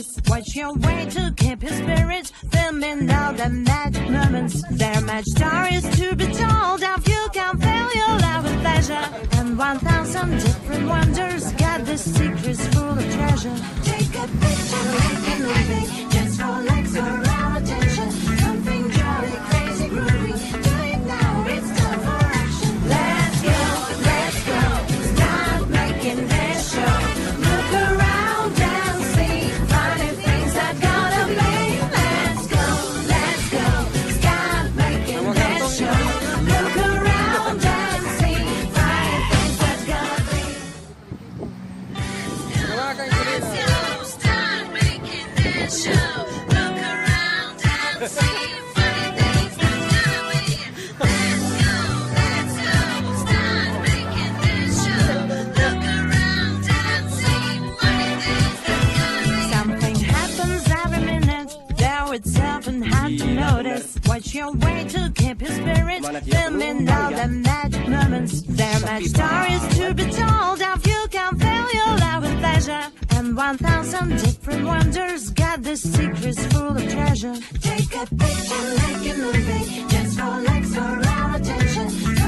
notice. Watch your way to keep your spirits filming all the magic moments. There are magic stories to be told of you can fill your life with pleasure. And 1,000 different wonders got the secrets full of treasure. Take a picture, make it moving, just for likes or our attention. Something jolly, crazy, groovy. Do it now, it's time for action. Let's go, start making this show. Look around and see funny things that gotta be. Let's go, start making this show. Look around and see funny things that gotta be. Let's go, start making this show. Look around and see funny things that gotta be. Let's go, start making this show. Look around and see funny things that gotta be. Something happens every minute, there itself and hard to notice. Watch your way to keep your spirits filming all the magic moments. There are magic stories to be told of you can fill your life with pleasure. And 1,000 different wonders got the secrets full of treasure. Take a picture, make it moving, just for likes or our attention.